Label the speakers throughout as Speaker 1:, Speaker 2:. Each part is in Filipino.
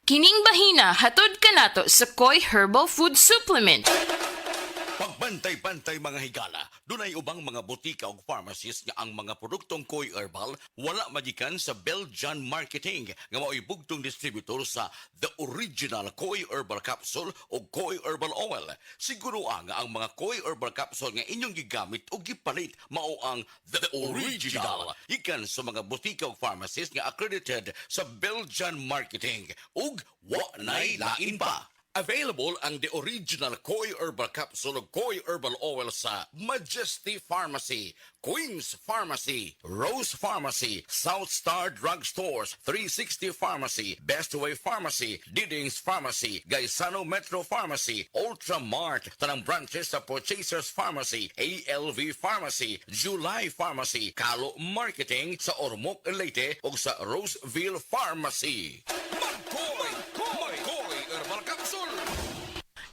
Speaker 1: Kining bahina hatod kanato sa Koi Herbal Food Supplement.
Speaker 2: Pagbantay-bantay mga higala, dunay ubang mga butika o pharmacies nga ang mga produktong Koi Herbal wala magikan sa Belgian Marketing nga mao'y bugtong distributor sa The Original Koi Herbal Capsule o Koi Herbal Oil. Siguro nga ang mga Koi Herbal Capsule nga inyong gigamit o gipalit mao ang The Original ikan sa mga butika o pharmacies nga accredited sa Belgian Marketing ug wa nay lain pa. Available ang The Original Koi Herbal Capsule o Koi Herbal Oil sa Majesty Pharmacy, Queen's Pharmacy, Rose Pharmacy, South Star Drug Stores, 360 Pharmacy, Best Way Pharmacy, Didings Pharmacy, Gaisano Metro Pharmacy, Ultramart, tanang branches sa Purchasers Pharmacy, ALV Pharmacy, July Pharmacy, Kalo Marketing sa Ormoc Leyte o sa Roseville Pharmacy. Herbal Capsule!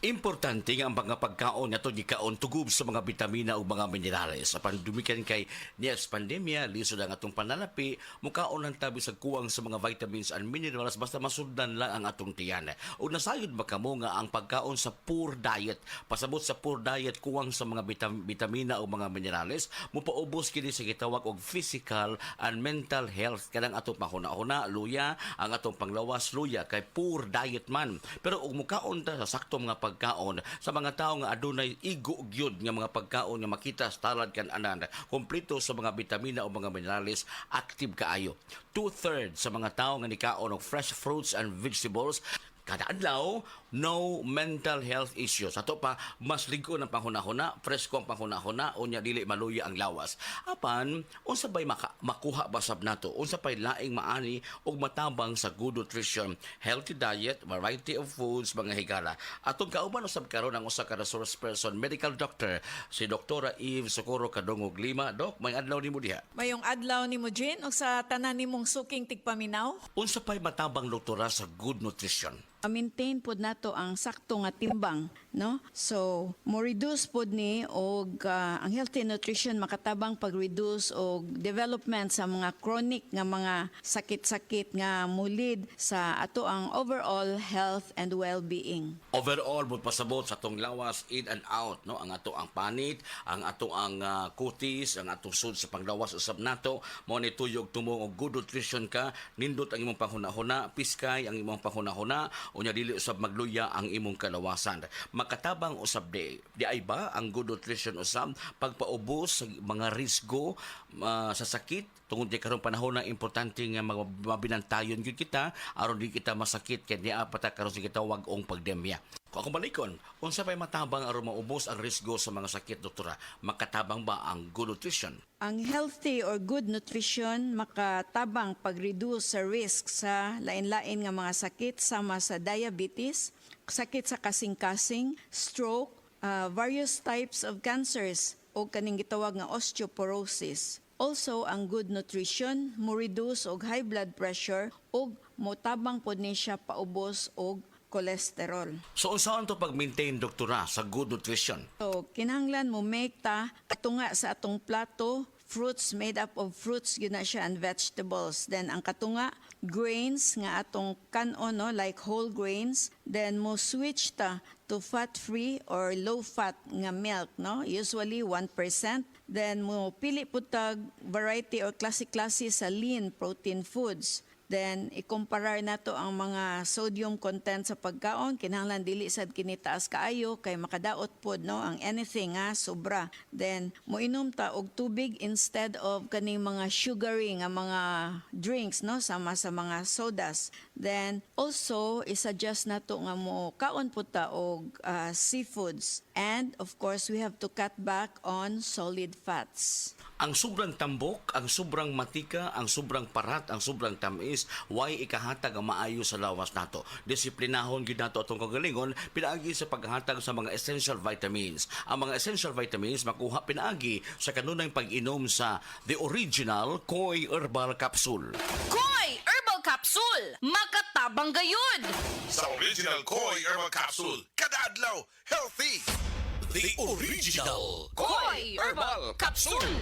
Speaker 2: Importante nga ang mga pagkaon na ito gikaon tugub sa mga bitamina o mga minerales. Apan dumikan kay niya pandemya, lisod ang atong pananapi, mukaon ang tabi sa kuwang sa mga vitamins and minerals basta masundan lang ang atong tiyan. O nasayod ba kamo nga ang pagkaon sa poor diet, pasabot sa poor diet kuwang sa mga bitamina o mga minerales, mupaubos kini sa gitawag og physical and mental health. Kanang atong panghuna-huna, luya, ang atong panglawas, luya, kay poor diet man. Pero og mukaon ta sa sakto mga pagkaon sa mga tao nga adunay igo gyud nga mga pagkaon nga makita sa talad kan anan kompleto sa mga bitamina o mga minerales, active kaayo. 2/3 sa mga tao nga nikaon og fresh fruits and vegetables kada adlaw, no mental health issues. Ato pa, mas ligo ng panghuna-huna, presko ang panghuna-huna, unya dili maluya ang lawas. Apan, unsa ba'y makuha basab nato? Unsa pa'y laing maani og matabang sa good nutrition, healthy diet, variety of foods, mga higala. Atong kauban usab karon ang usa ka resource person, medical doctor, si Dr. Eve Socorro Kadungog Lima. Dok, may adlaw nimo diha.
Speaker 3: Mayong adlaw ni mo, Jean, o sa tanan nimong suking tigpaminaw?
Speaker 2: Unsa pa'y matabang doktora sa good nutrition?
Speaker 3: Maintain pod nato ang sakto nga timbang, no? So, mo reduce pod ni og ang healthy nutrition makatabang pag-reduce og development sa mga chronic nga mga sakit-sakit nga mulid sa ato ang overall health and well-being.
Speaker 2: Overall, mo pasabot sa atong lawas in and out, no? Ang ato ang panit, ang ato ang kutis, ang atong sud sa panglawas usab nato, mo ni tuyog tumong og good nutrition ka, nindot ang imong panghuna-huna, piskay ang imong panghuna-huna, unya dili usab magluya ang imong kalawasan. Makatabang usab di ay ba ang good nutrition usab pagpaubos sa mga risgo sa sakit tungod kay karong panahon na importante nga mabinantayon gyud kita aron di kita masakit kay diha pata karon sa gitawag og pandemya. Kung ako balikon, unsa pa'y matabang aron maubos ang risgo sa mga sakit, doktora? Makatabang ba ang good nutrition?
Speaker 3: Ang healthy or good nutrition makatabang pag-reduce sa risk sa lain-lain nga mga sakit sama sa diabetes, sakit sa kasing-kasing, stroke, various types of cancers o kaning gitawag nga osteoporosis. Also, ang good nutrition mo reduce og high blood pressure ug motabang pod ni siya paubos og cholesterol.
Speaker 2: So unsaon to pag-maintain, doktora, sa good nutrition?
Speaker 3: So, kinahanglan mo make ta katunga sa atong plato, fruits made up of fruits yun na siya and vegetables. Then ang katunga, grains nga atong kanon, no, like whole grains. Then mo switch ta to fat-free or low-fat nga milk, no? Usually 1%. Then mo pili po tag variety or klase-klase sa lean protein foods. Then, ikumparar nato ang mga sodium content sa pagkaon. Kinahanglan dili sad kinitaas kaayo kay makadaot pod, no, ang anything nga sobra. Then, moinom ta og tubig instead of kaning mga sugary nga mga drinks, no, sama sa mga sodas. Then, also, isuggest nato nga mo kaon po ta og seafoods. And, of course, we have to cut back on solid fats.
Speaker 2: Ang sobrang tambok, ang sobrang matika, ang sobrang parat, ang sobrang tamis, why ikahatag ang maayo sa lawas nato. Disiplinahon gyud nato atong kagalingon pinaagi sa paghatag sa mga essential vitamins. Ang mga essential vitamins makuha pinaagi sa kanunay pag-inom sa The Original Koi Herbal Capsule.
Speaker 1: Koi Herbal Capsule! Makatabang gayud!
Speaker 4: Sa Original Koi Herbal Capsule, kada adlaw, healthy! The Original
Speaker 1: Koi Herbal Capsule!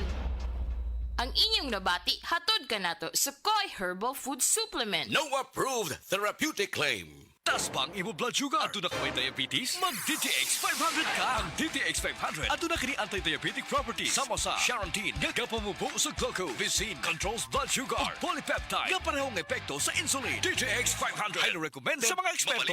Speaker 1: Ang inyong nabati hatod kanato sa Koi Herbal Food Supplement.
Speaker 2: No approved therapeutic claim.
Speaker 5: Mataas bang imo blood sugar? Ato na ka may diabetes? Mag DTX 500 ka. Ang DTX 500 ato na kini anti-diabetic properties sama sa Charantine nga kapamubo sa glucose, Vicin controls blood sugar, ug polypeptide nga parehong epekto sa insulin. DTX 500 highly recommended sa mga eksperto.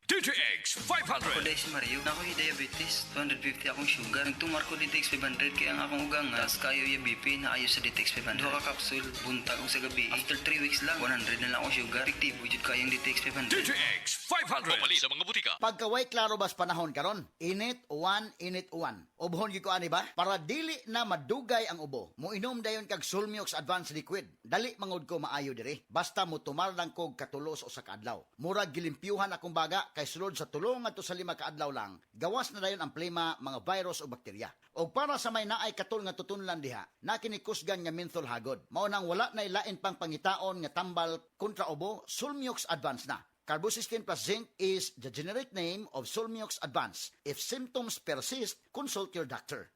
Speaker 5: DTX 500.
Speaker 6: Kuday si Mario, na ako'y diabetes, 250 akong sugar. Nagtumar ko DTX 500 kaya ang akong ugang tas kayo yung BP na ayos sa DTX 500. Duha ka kapsul, buntag ko sa gabi. After 3 weeks lang, 100 na lang akong sugar. Fiktibo jud kayong DTX 500.
Speaker 5: DTX 500. Pamali sa mga butika.
Speaker 7: Pagkaway klaro bas panahon karon, init uwan. Ubhon gyud ko ani ba? Para dili na madugay ang ubo. Moinom dayon kag Sulmiox Advanced Liquid. Dali mangod ko maayo diri. Basta mo tumar lang kog katulos o sa kaadlaw. Murag gilimpyuhan akong baga kay sulod sa tulong ngadto sa 5 kaadlaw lang. Gawas na dayon ang plema, mga virus o bakterya. O para sa may naay katul nga tutunlan diha, na kinikusgan nga menthol hagod. Mao nang wala na ilain pang pangitaon nga tambal kontra ubo, Sulmiox Advanced na. Carbocysteine plus zinc is the generic name of Sulmiox Advanced. If symptoms persist, consult your doctor.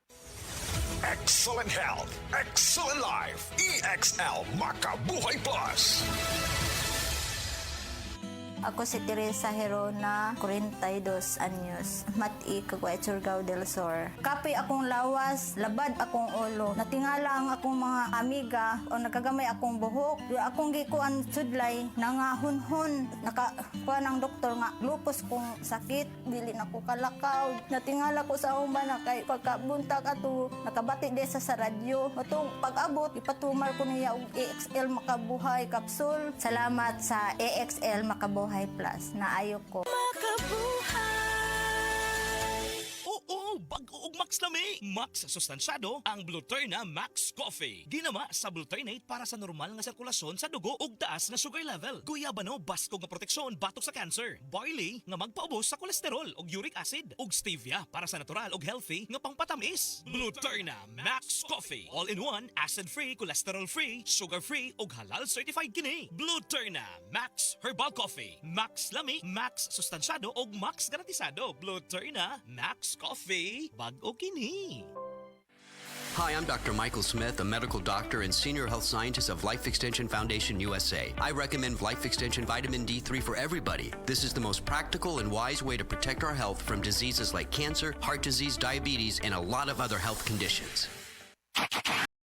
Speaker 4: Excellent health, excellent life. EXL Makabuhay Plus.
Speaker 8: Ako si Teresa Herona, 42 anyos. Mati, Caguay, Surigao del Sur. Kapoy akong lawas, labad akong ulo. Natingala ang akong mga amiga o nakagamay akong buhok. Yung akong gikuan sudlay, nangahunhon. Nakakuha ng doktor nga, lupus kong sakit. Dili na ko kalakaw. Natingala ko sa umba na kay pagkabuntag ato, nakabati desa sa radyo. Matong pag-abot, ipatumar ko niya og EXL Makabuhay Capsule. Salamat sa EXL Makabuhay Plus na ayok ko.
Speaker 9: Oo, bag-uog Max lami. Max sustansyado ang Bluturna Max Coffee. Ginama sa Bluturnate para sa normal nga sirkulasyon sa dugo ug taas nga sugar level. Guyabano basko nga proteksyon batok sa cancer. Barley nga magpaubos sa kolesterol ug uric acid. Ug stevia para sa natural ug healthy nga pangpatamis. Bluturna Max Coffee. All-in-one, acid-free, cholesterol-free, sugar-free ug halal certified kini. Bluturna Max Herbal Coffee. Max lami, Max sustansyado ug Max garantisado. Bluturna Max Coffee. Bag-o kini.
Speaker 10: Hi, I'm Dr. Michael Smith, a medical doctor and senior health scientist of Life Extension Foundation USA. I recommend Life Extension Vitamin D3 for everybody. This is the most practical and wise way to protect our health from diseases like cancer, heart disease, diabetes, and a lot of other health conditions.